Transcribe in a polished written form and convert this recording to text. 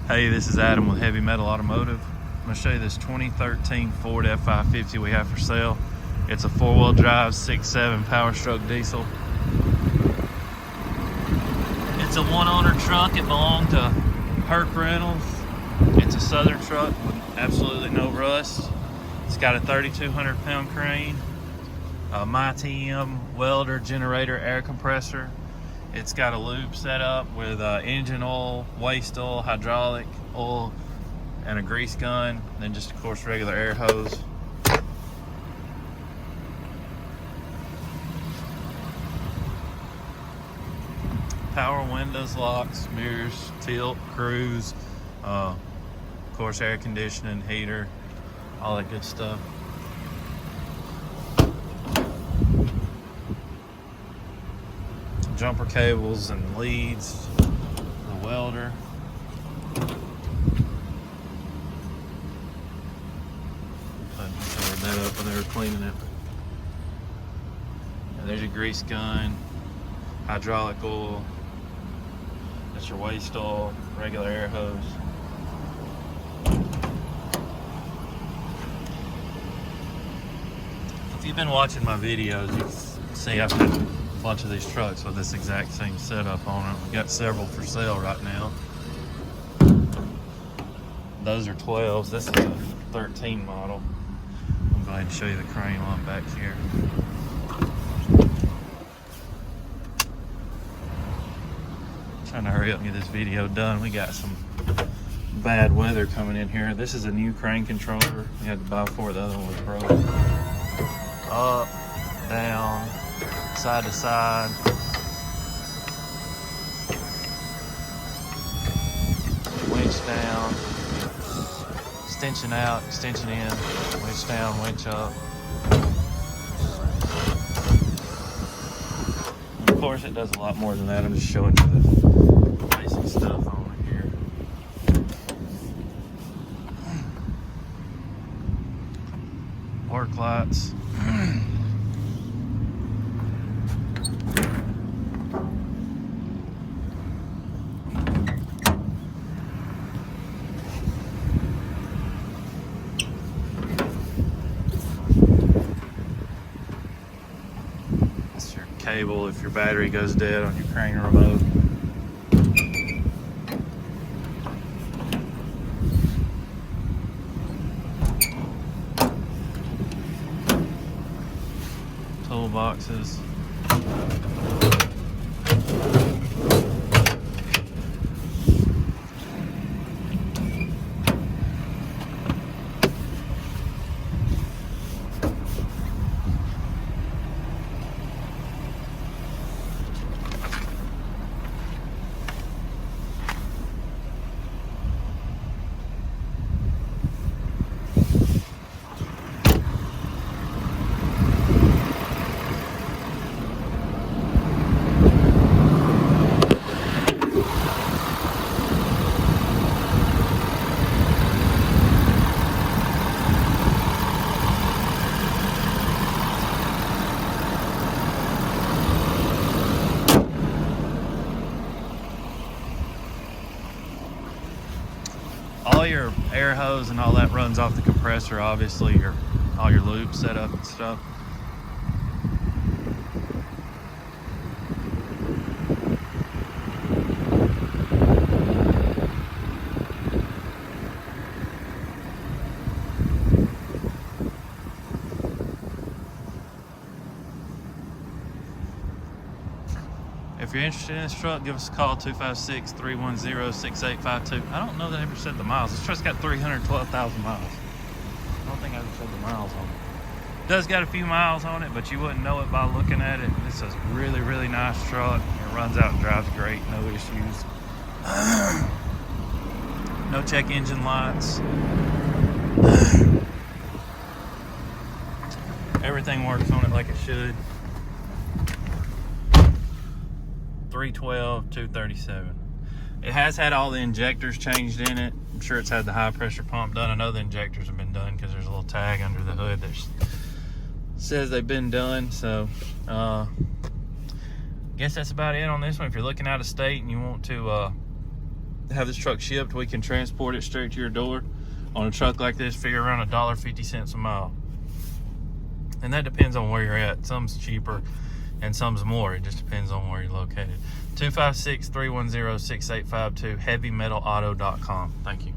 Hey, this is Adam with Heavy Metal Automotive. I'm going to show you this 2013 Ford F550 we have for sale. It's a four-wheel drive, 6.7 power stroke diesel. It's a one-owner truck. It belonged to Herc Rentals. It's a Southern truck with absolutely no rust. It's got a 3,200 pound crane, a MyTM welder generator air compressor. It's got a lube set up with engine oil, waste oil, hydraulic oil, and a grease gun. Then just, of course, regular air hose. Power windows, locks, mirrors, tilt, cruise, of course, air conditioning, heater, all that good stuff. Jumper cables and leads, the welder. I covered that up when they were cleaning it. And there's your grease gun, hydraulic oil. That's your waste oil, regular air hose. If you've been watching my videos, you see I've had a bunch of these trucks with this exact same setup on it. We've got several for sale right now. Those are 12s. This is a 13 model. I'm going to show you the crane while I'm back here. Trying to hurry up and get this video done. We got some bad weather coming in here. This is a new crane controller. We had to buy for it. The other one was broke. Up, down, side to side. Winch down, extension out, extension in, winch down, winch up. And of course, it does a lot more than that. I'm just showing you the basic stuff on it here. Work lights. That's your cable if your battery goes dead on your crane remote. Toolboxes. All your air hose and all that runs off the compressor, obviously, all your lube set up and stuff. If you're interested in this truck, give us a call, 256-310-6852. I don't know that I ever said the miles. This truck's got 312,000 miles. I don't think I ever said the miles on it. It does got a few miles on it, but you wouldn't know it by looking at it. This is a really, really nice truck. It runs out and drives great, no issues. No check engine lights. Everything works on it like it should. 312, 237. It has had all the injectors changed in it. I'm sure it's had the high pressure pump done. I know the injectors have been done because there's a little tag under the hood that says they've been done. So guess that's about it on this one. If you're looking out of state and you want to have this truck shipped, we can transport it straight to your door. On a truck like this, figure around $1.50 a mile. And that depends on where you're at. Some's cheaper and some's more. It just depends on where you're located. 256-310-6852, heavymetalauto.com. Thank you.